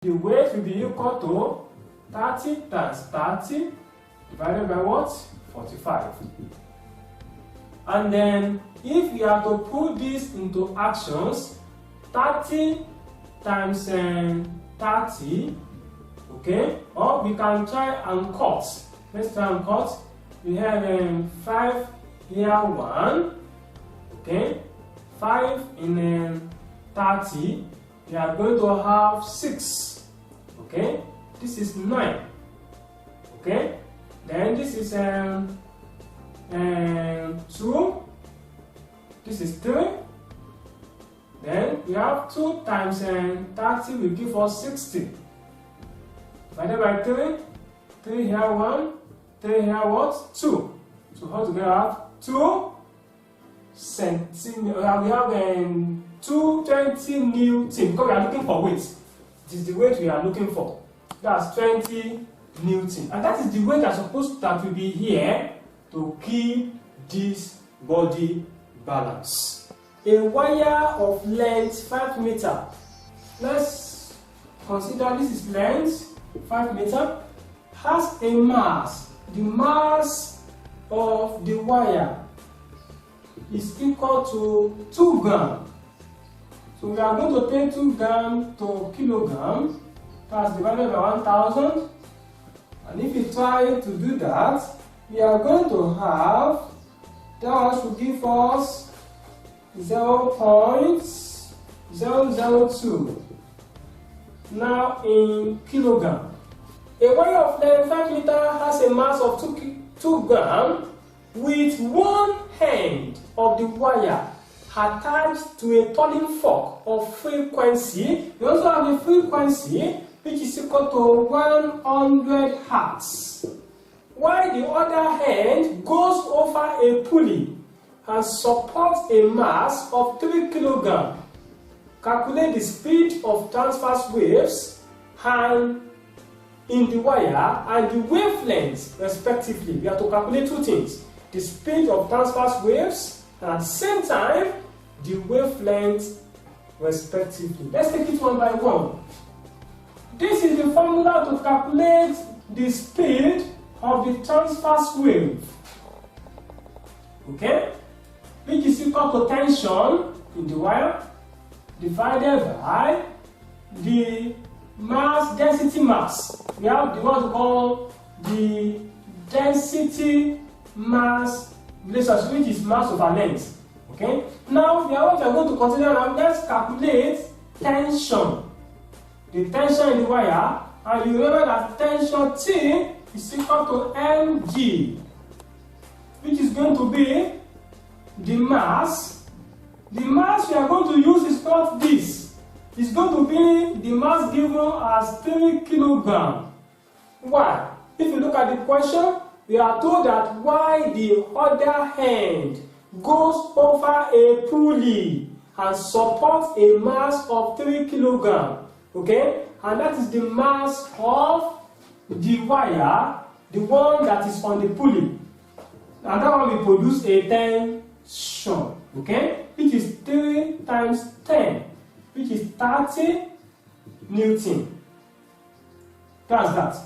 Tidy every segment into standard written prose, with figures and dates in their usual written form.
the weight will be equal to 30 times 30 divided by what? 45. And then if we are to put this into actions, 30 times 30, okay, or we can try and cut. Let's try and cut. We have 5 here, 1, okay, 5 in 30, we are going to have 6, okay, this is 9, okay, then this is 2, this is 3, then we have 2 times 30 will give us 60, divided by 3, 3 here 1, 3 here what? 2, so altogether we have 2 centimeters, we have 220 Newton, because we are looking for weight. It is the weight we are looking for. That's 20 Newton, and that is the weight that will be here to keep this body balance. A wire of length 5 meters. Let's consider this is length 5 meters. Has a mass. The mass of the wire is equal to 2 grams. So we are going to take 2 grams to kilogram. That's divided by 1000. And if you try to do that, we are going to have, that should give us 0.002. Now in kilogram. A wire of length 5 meters has a mass of 2 grams with one end of the wire attached to a turning fork of frequency. We also have a frequency which is equal to 100 Hertz. While the other end goes over a pulley and supports a mass of 3 kg. Calculate the speed of transverse waves and in the wire and the wavelength respectively. We have to calculate two things: the speed of transverse waves and at the same time the wavelength respectively. Let's take it one by one. This is the formula to calculate the speed of the transverse wave, okay, which is equal to tension in the wire divided by the mass, density mass. We have the what we call the density mass relationship, which is mass over length. Okay. Now what we are going to consider now. Let's calculate tension. The tension in the wire, and you remember that tension T is equal to mg, which is going to be the mass. The mass we are going to use is not this. It's going to be the mass given as 3 kg. Why? If you look at the question, we are told that while the other end goes over a pulley and supports a mass of 3 kg, okay, and that is the mass of the wire, the one that is on the pulley, and that one will produce a tension, okay, which is 3 times 10, which is 30 Newton. That's that.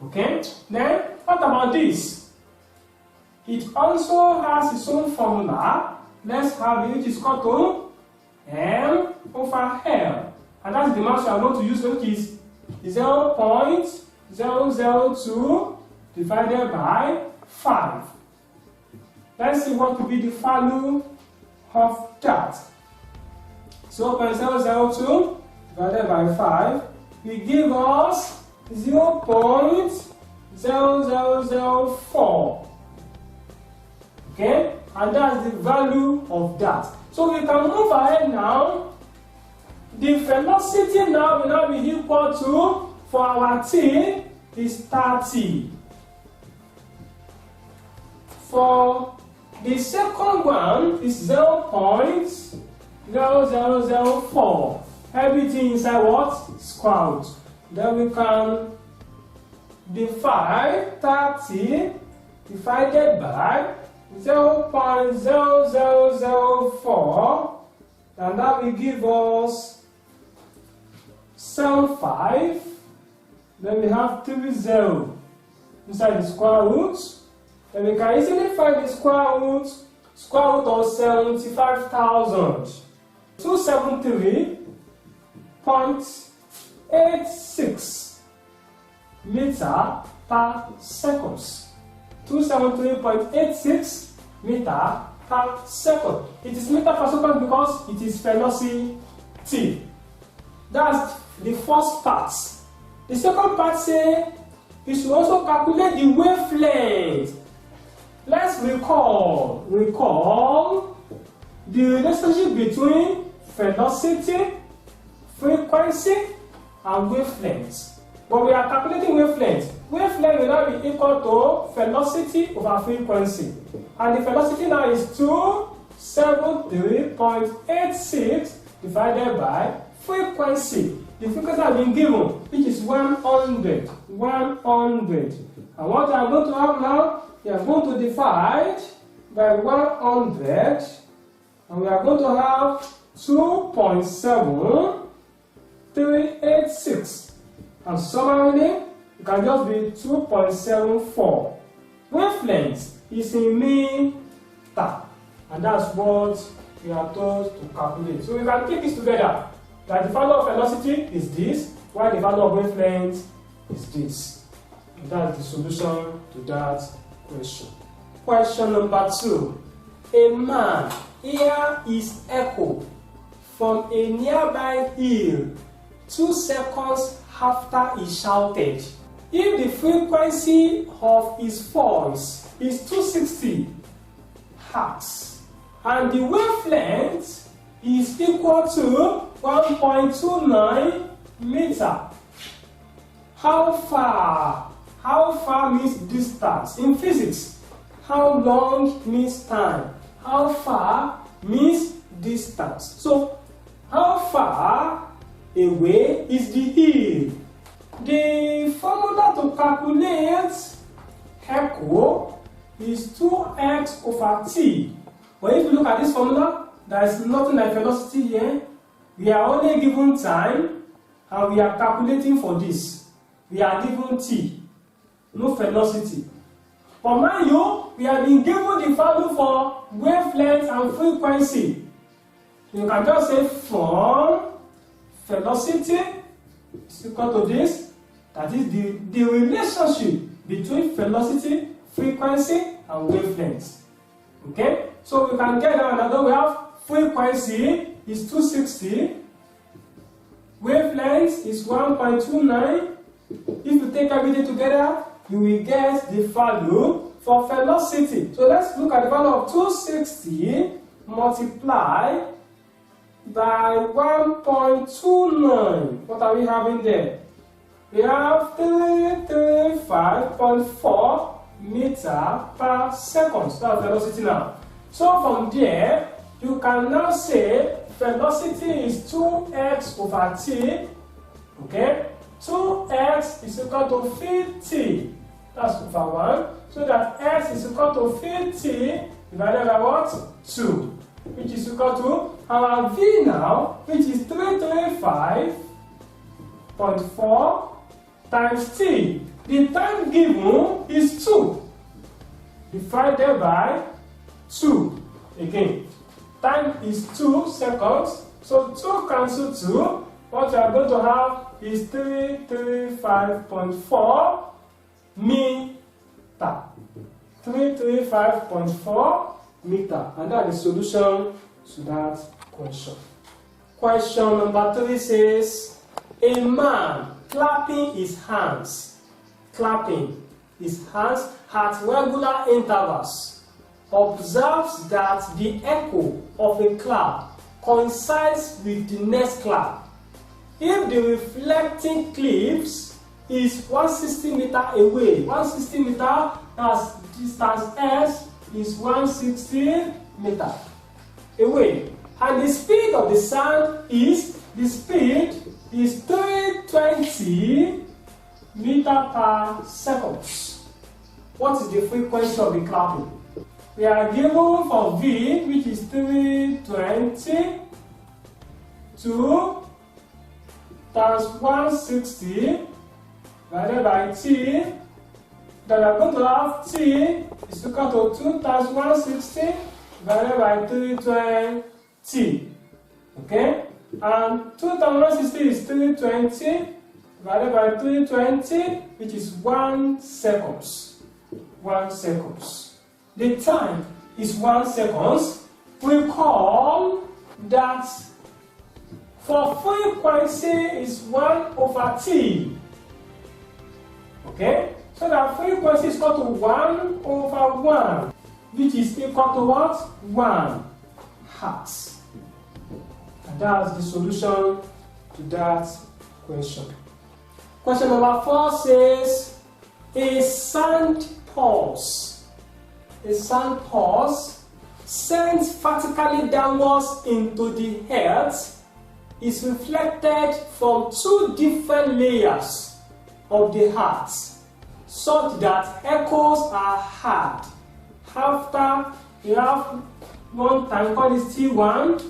Okay. Then what about this? It also has its own formula. Let's have it, which is equal to M over L, and that's the mass we are going to use, which is 0.002 divided by 5. Let's see what will be the value of that. 0.002 divided by 5 will give us 0.0004. Okay, and that's the value of that. So we can move ahead now. The velocity now will now be equal to, for our T, is 30. For the second one is 0.0004. Everything inside what? Square root. Then we can divide 30 divided by 0.0004, and that will give us 75. Then we have 30 inside the square root. Then we can easily find the square root of 75,000. 273.86 meter per second. 273.86 meter per second. It is meter per second because it is velocity. That's the first part. The second part says you should also calculate the wavelength. Let's recall the relationship between velocity, frequency, and wavelength. But we are calculating wavelength. Wavelength will now be equal to velocity over frequency. And the velocity now is 273.86 divided by frequency. The frequency has been given, which is 100. 100. And what we are going to have now, we are going to divide by 100. And we are going to have 2.7386. And summarily, it can just be 2.74. Wavelength is in meter. And that's what we are told to calculate. So we can keep this together. That the value of velocity is this, while the value of wavelength is this. And that's the solution to that question. Question number 2. A man hears his echo from a nearby hill 2 seconds after he shouted. If the frequency of his voice is 260 Hz and the wavelength is equal to 1.29 meter. How far? How far means distance. In physics, how long means time. How far means distance. So, how far away is the hill? The formula to calculate echo is 2x over t. But if you look at this formula, there is nothing like velocity here. We are only given time and we are calculating for this. We are given t, no velocity. For mind you, we have been given the value for wavelength and frequency. You can just say from velocity is equal to this. That is the relationship between velocity, frequency, and wavelength. Okay? So we can get another way of frequency is 260. Wavelength is 1.29. If you take everything together, you will get the value for velocity. So let's look at the value of 260 multiplied by 1.29. What are we having there? We have 335.4 meter per second. So that's velocity now. So from there, you can now say velocity is 2x over t. Okay? 2x is equal to 50. That's over 1. So that x is equal to 50 divided by what? 2. Which is equal to our v now, which is 335.4 times t. The time given is 2 divided by 2. Again, time is 2 seconds. So 2 cancel 2. What we are going to have is 335.4 meter. 335.4 meter. And that is the solution to that question. Question number 3 says, a man clapping his hands at regular intervals observes that the echo of a clap coincides with the next clap. If the reflecting clips is 160 meter away, 160 meter, as distance s is 160 meter away, and the speed of the sound is 320 meter per second. What is the frequency of the clapping? We are given for V, which is 320 to times 160 divided by t, then we are going to have t is equal to 2 times 160 divided by 320. Okay? And 2 times 160 is 320 divided by 320, which is 1 second. 1 second. The time is 1 second. Recall that for frequency is 1 over t. Okay? So that frequency is equal to 1 over 1, which is equal to what? 1 hertz. And that's the solution to that question. Question number 4 says, a sand pulse sent vertically downwards into the earth is reflected from 2 different layers of the earth, such that echoes are heard. After you have one time called is T1,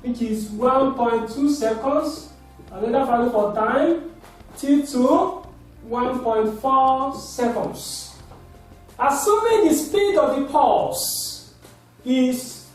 which is 1.2 seconds, another value for time, T2, 1.4 seconds. Assuming the speed of the pulse is